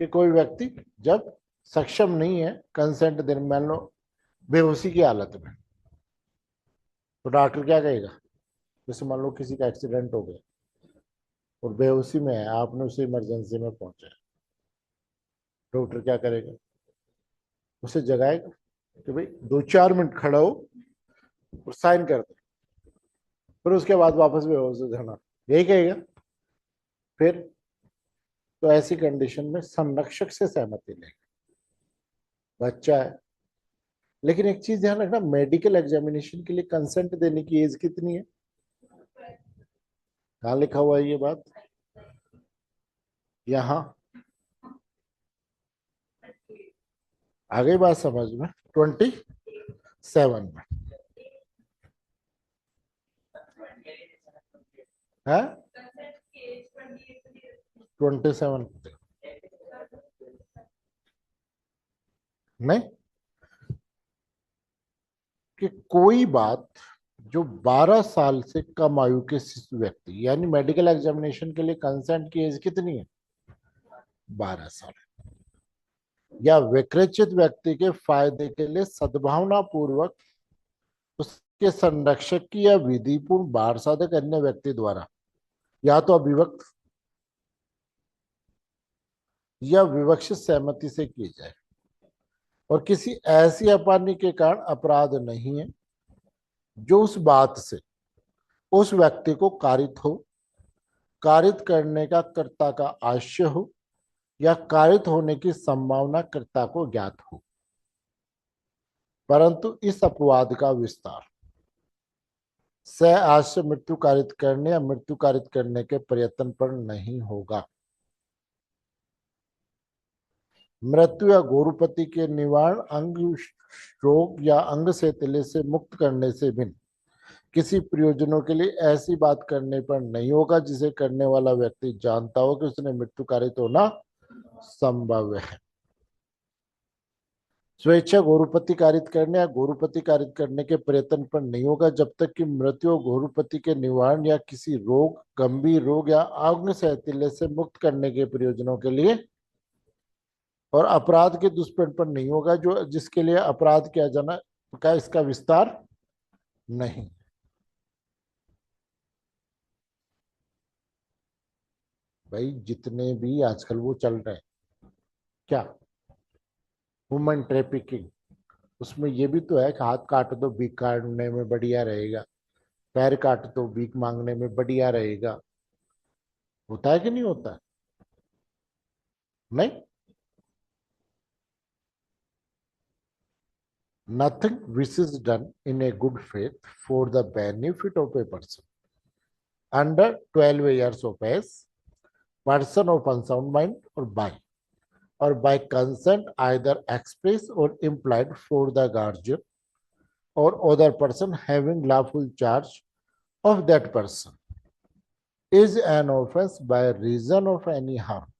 [SPEAKER 1] कि कोई व्यक्ति जब सक्षम नहीं है कंसेंट देने, मान लो बेहोशी की हालत में, तो डॉक्टर क्या कहेगा, जैसे मान लो किसी का एक्सीडेंट हो गया और बेहोशी में है, आपने उसे इमरजेंसी में पहुंचा, डॉक्टर क्या करेगा, उसे जगाएगा कि भाई 2-4 मिनट खड़ा हो और साइन कर दे, फिर उसके बाद वापस बेहोश हो जाना, यही कहेगा। फिर तो ऐसी कंडीशन में संरक्षक से सहमति लेगा, बच्चा है। लेकिन एक चीज ध्यान रखना, मेडिकल एग्जामिनेशन के लिए कंसेंट देने की एज कितनी है? कहाँ लिखा हुआ है ये बात? यहाँ आ गई बात समझ में? 27 में है, 27 नहीं कि कोई बात जो 12 साल से कम आयु के शिशु व्यक्ति, यानी मेडिकल एग्जामिनेशन के लिए कंसेंट की एज कितनी है? 12 साल। या विकृत व्यक्ति के फायदे के लिए सद्भावना पूर्वक उसके संरक्षक की या विधिपूर्ण बाढ़ साधक अन्य व्यक्ति द्वारा या तो अभिव्यक्त या विवक्षित सहमति से की जाए, और किसी ऐसी अपानी के कारण अपराध नहीं है जो उस बात से उस व्यक्ति को कारित हो, कारित करने का कर्ता का आशय हो, या कारित होने की संभावना कर्ता को ज्ञात हो, परंतु इस अपवाद का विस्तार से आशय मृत्यु कारित करने या मृत्यु कारित करने के प्रयत्न पर नहीं होगा। मृत्यु या गोरुपति के निवारण, अंग रोग या अंग से तिले से मुक्त करने से भिन्न किसी प्रयोजनों के लिए ऐसी बात करने पर नहीं होगा जिसे करने वाला व्यक्ति जानता हो कि उसने मृत्यु कारित होना संभव है। स्वेच्छा गोरुपति कारित करने या गोरुपति कारित करने के प्रयत्न पर नहीं होगा जब तक कि मृत्यु और गोरुपति के निवारण या किसी रोग, गंभीर रोग या अग्नि सहतिल्य से मुक्त करने के प्रयोजनों के लिए और अपराध के दुष्परिणाम पर नहीं होगा जो जिसके लिए अपराध किया जाना का इसका विस्तार नहीं। भाई जितने भी आजकल वो चल रहे हैं, क्या वुमेन ट्रैफिकिंग, उसमें ये भी तो है कि हाथ काट दो भीख काटने में बढ़िया रहेगा, पैर काट दो भीख मांगने में बढ़िया रहेगा। होता है कि नहीं होता है? नहीं, nothing which is done in a good faith for the benefit of a person under 12 years of age, person of unsound mind, or by consent either express or implied for the guardian or other person having lawful charge of that person, is an offense by reason of any harm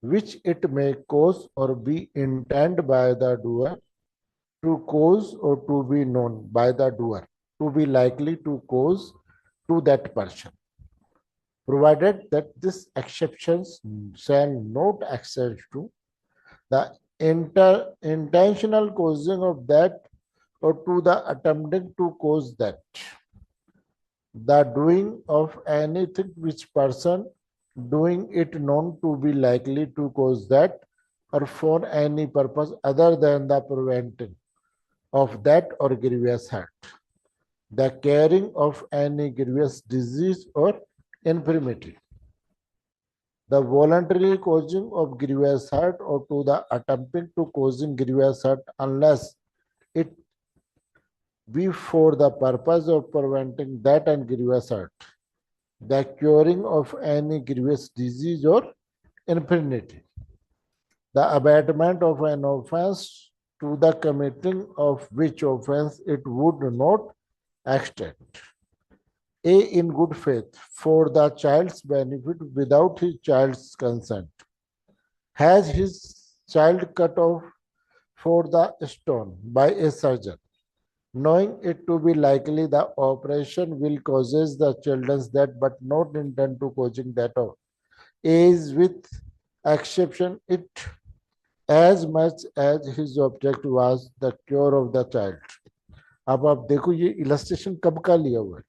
[SPEAKER 1] which it may cause or be intended by the doer to cause or to be known by the doer to be likely to cause to that person, provided that this exceptions shall not extend to the intentional causing of that or to the attempting to cause that, the doing of anything which person doing it known to be likely to cause that, or for any purpose other than the preventing of that or grievous hurt, the carrying of any grievous disease or infirmity, the voluntarily causing of grievous hurt or to the attempting to causing grievous hurt unless it be for the purpose of preventing that and grievous hurt, the curing of any grievous disease or infirmity, the abatement of an offense to the committing of which offense it would not extend. A, in good faith for the child's benefit without his child's consent, has his child cut off for the stone by a surgeon, knowing it to be likely the operation will causes the children's death but not intend to causing that of, is with exception it as much as his object was the cure of the child. अब आप देखो ये illustration कब का लिया हुआ है?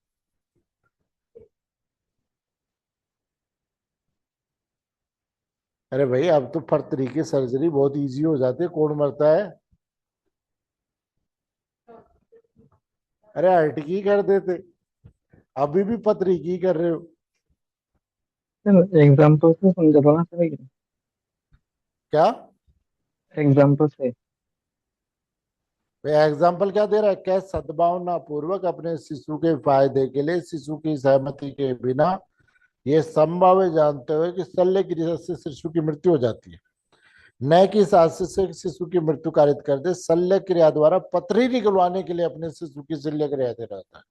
[SPEAKER 1] अरे भाई अब तो हर तरीके सर्जरी बहुत इजी हो जाती है, कौन मरता है? अरे आर्टिकी कर देते, अभी भी पतरीकी कर रहे हो
[SPEAKER 2] एग्जाम्पल से समझा था ना सर?
[SPEAKER 1] क्या?
[SPEAKER 2] एग्जाम्पल से
[SPEAKER 1] एग्जाम्पल क्या दे रहा है, कैसे सद्भावना पूर्वक अपने शिशु के फायदे के लिए शिशु की सहमति के बिना ये संभव है जानते हुए कि शल्य क्रिया से शिशु की मृत्यु हो जाती है, न कि शास्त्र से शिशु की मृत्यु कारित कर दे, शल्य क्रिया द्वारा पथरी निकलवाने के लिए अपने शिशु की शल्य क्रिया दे रहता है।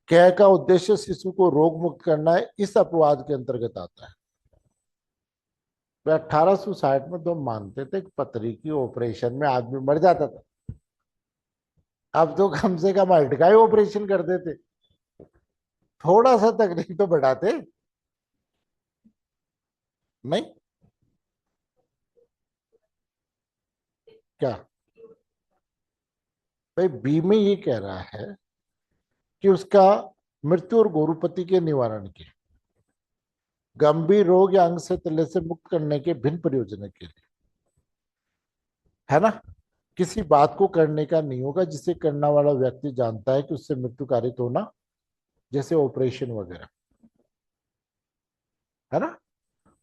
[SPEAKER 1] कह का उद्देश्य शिशु को रोग मुक्त करना है, इस अपवाद के अंतर्गत आता है। 1860 में तो मानते थे कि पथरी की ऑपरेशन में आदमी मर जाता था, अब तो कम से कम हार्ट का ही ऑपरेशन कर देते, थोड़ा सा तकनीक तो बढ़ाते नहीं क्या। भाई बी में ये कह रहा है कि उसका मृत्यु और गोरुपति के निवारण के, गंभीर रोग या अंग से तले से मुक्त करने के भिन्न प्रयोजन के लिए, है ना। किसी बात को करने का नहीं होगा जिसे करने वाला व्यक्ति जानता है कि उससे मृत्यु कारित होना, जैसे ऑपरेशन वगैरह, है ना।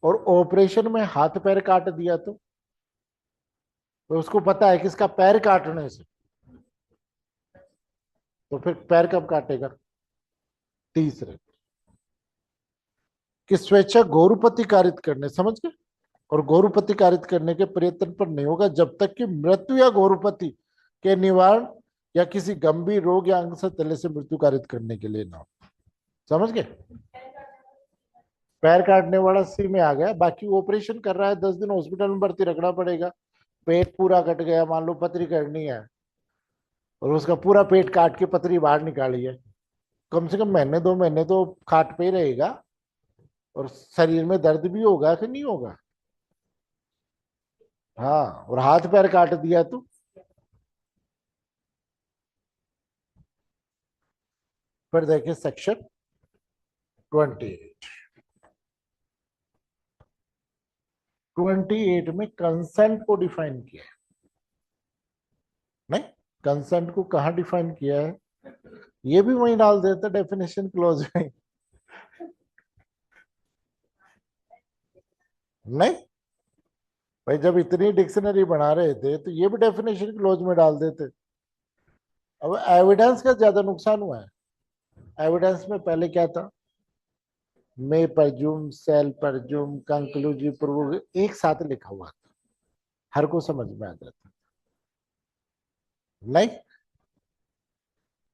[SPEAKER 1] और ऑपरेशन में हाथ पैर काट दिया तो उसको पता है कि इसका पैर काटने से, तो फिर पैर कब काटेगा। तीसरे कि स्वेच्छा गोरुपति कारित करने, समझ गए, और गोरुपति कारित करने के प्रयत्न पर नहीं होगा जब तक कि मृत्यु या गोरुपति के निवारण या किसी गंभीर रोग या अंग से तले से मृत्यु कारित करने के लिए ना हो। समझ गए। पैर काटने वाला सी में आ गया, बाकी ऑपरेशन कर रहा है, 10 दिन हॉस्पिटल में भर्ती रखना पड़ेगा, पेट पूरा कट गया, मान लो पथरी करनी है और उसका पूरा पेट काट के पथरी बाहर निकाली है, कम से कम महीने 2 महीने तो खाट पे ही रहेगा, और शरीर में दर्द भी होगा कि नहीं होगा। हाँ, और हाथ पैर काट दिया तो फिर देखिए सेक्शन 28। 28 में कंसेंट को डिफाइन किया है, नहीं, कंसेंट को कहाँ डिफाइन किया है, ये भी वही डाल देते डेफिनेशन क्लोज में, नहीं भाई, जब इतनी डिक्शनरी बना रहे थे तो ये भी डेफिनेशन क्लोज में डाल देते। अब एविडेंस का ज्यादा नुकसान हुआ है। एविडेंस में पहले क्या था, मे परजूम, सेल परजूम, कंक्लूसिव प्रूफ एक साथ लिखा हुआ था, हर को समझ में आ जाता, नहीं।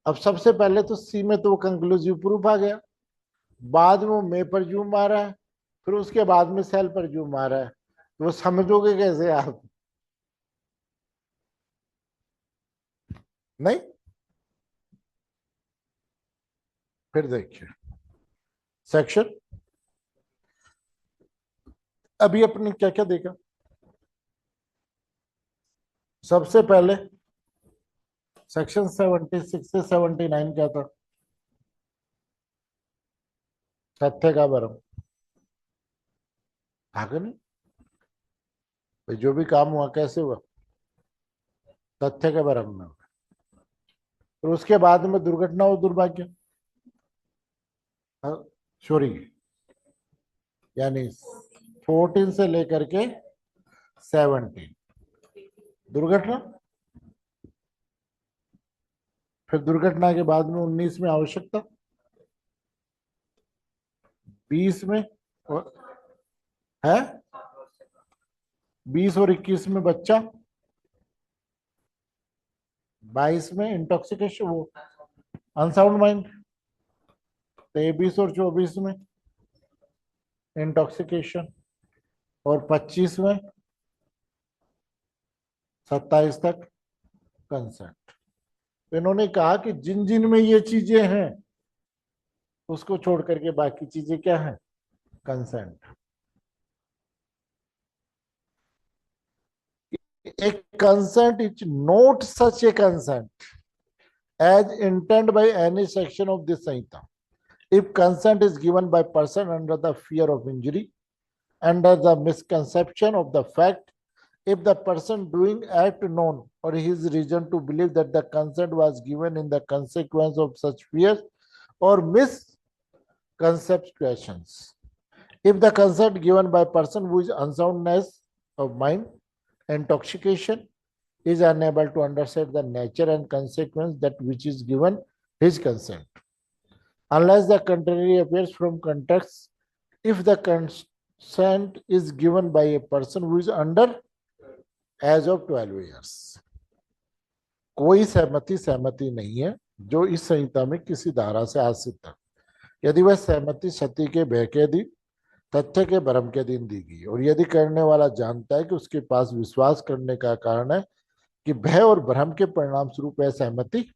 [SPEAKER 1] अब सबसे पहले तो सी में तो वो कंक्लूसिव प्रूफ आ गया, बाद में वो मे परजूम आ रहा है, फिर उसके बाद में सेल परजूम आ रहा है, तो वो समझोगे कैसे आप, नहीं। फिर देखिए सेक्शन, अभी अपने क्या क्या देखा, सबसे पहले सेक्शन 76 से 79 क्या था, तथ्य का भरम, था कि नहीं। भाई जो भी काम हुआ कैसे हुआ, तथ्य के भरम में हुआ। और उसके बाद में दुर्घटना और दुर्भाग्य, सॉरी, यानी 14 से लेकर के 17 दुर्घटना, फिर दुर्घटना के बाद में 19 में आवश्यकता, 20 में है, 20 और 21 में बच्चा, 22 में इंटॉक्सिकेशन, वो अनसाउंड माइंड, 23 और 24 में इंटॉक्सिकेशन, और 25 में 27 तक कंसेंट। तो इन्होंने कहा कि जिन जिन में ये चीजें हैं उसको छोड़ करके बाकी चीजें क्या है, consent. A consent is not such a consent as intended by any section of this Samhita. If consent is given by person under the fear of injury, under the misconception of the fact, if the person doing act known or his reason to believe that the consent was given in the consequence of such fears or misconceptions, if the consent given by person who is unsoundness of mind, intoxication, is unable to understand the nature and consequence that which is given his consent, unless the contrary appears from context. If the consent is given by a person who is under age of 12 years, कोई सहमति नहीं है जो इस संहिता में किसी धारा से आश्रित है, यदि वह सहमति सती के भय के दिन, तथ्य के भ्रम के दिन दी गई, और यदि करने वाला जानता है कि उसके पास विश्वास करने का कारण है कि भय और भ्रम के परिणाम स्वरूप है सहमति,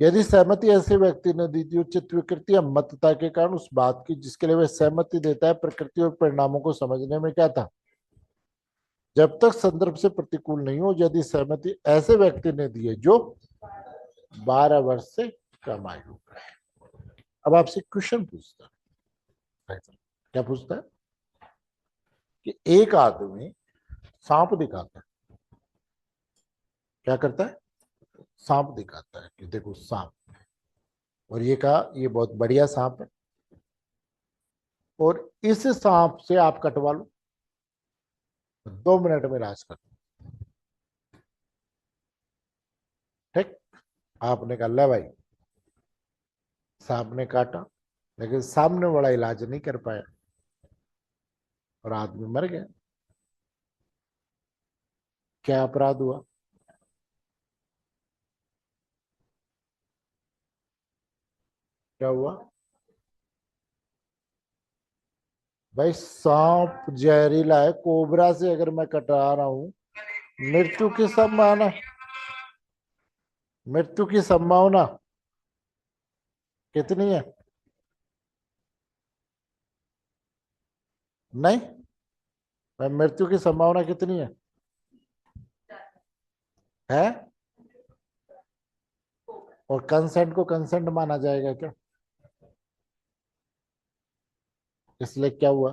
[SPEAKER 1] यदि सहमति ऐसे व्यक्ति ने दी थी उचित विकृति या मतता के कारण उस बात की जिसके लिए वह सहमति देता है प्रकृति और परिणामों को समझने में क्या था, जब तक संदर्भ से प्रतिकूल नहीं हो, यदि सहमति ऐसे व्यक्ति ने दी है जो 12 वर्ष से कम आयु का है। अब आपसे क्वेश्चन पूछता है, क्या पूछता है कि एक आदमी सांप दिखाता है, क्या करता है, सांप दिखाता है कि देखो सांप, और ये कहा ये बहुत बढ़िया सांप है और इस सांप से आप कटवा लो, 2 मिनट में इलाज कर दो। ठीक, आपने कहा ले भाई, सांप ने काटा लेकिन सामने वाला इलाज नहीं कर पाया और आदमी मर गया, क्या अपराध हुआ? क्या हुआ भाई? सांप जहरीला है, कोबरा से अगर मैं कटरा रहा हूं, मृत्यु की संभावना, मृत्यु की संभावना कितनी है? नहीं, भाई मृत्यु की संभावना कितनी है? और कंसेंट को कंसेंट माना जाएगा क्या? इसलिए क्या हुआ?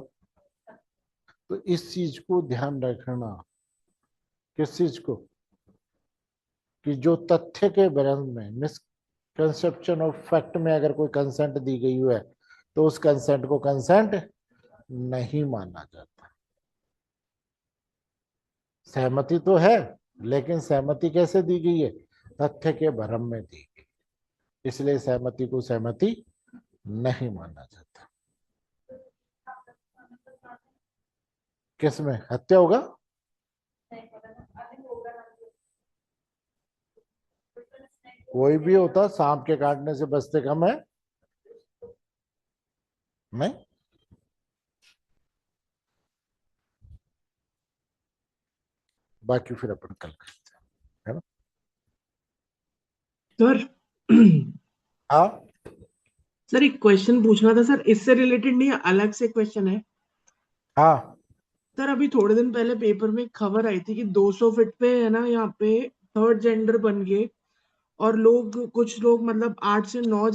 [SPEAKER 1] तो इस चीज को ध्यान रखना, किस चीज को, कि जो तथ्य के भ्रम में, मिसकंसेप्शन ऑफ फैक्ट में अगर कोई कंसेंट दी गई है तो उस कंसेंट को कंसेंट नहीं माना जाता। सहमति तो है लेकिन सहमति कैसे दी गई है? तथ्य के भ्रम में दी गई, इसलिए सहमति को सहमति नहीं माना जाता। किसमें हत्या होगा? कोई भी होता, सांप के काटने से बचते कम है? नहीं, बाकी फिर अपन कल करते हैं, है ना?
[SPEAKER 3] सर
[SPEAKER 1] हाँ
[SPEAKER 3] सर एक क्वेश्चन पूछना था सर, इससे रिलेटेड नहीं है, अलग से क्वेश्चन है।
[SPEAKER 1] हाँ
[SPEAKER 3] सर अभी थोड़े दिन पहले पेपर में एक खबर आई थी कि 200 फीट पे है ना, यहाँ पे थर्ड जेंडर बन गए और लोग, कुछ लोग मतलब 8 से 9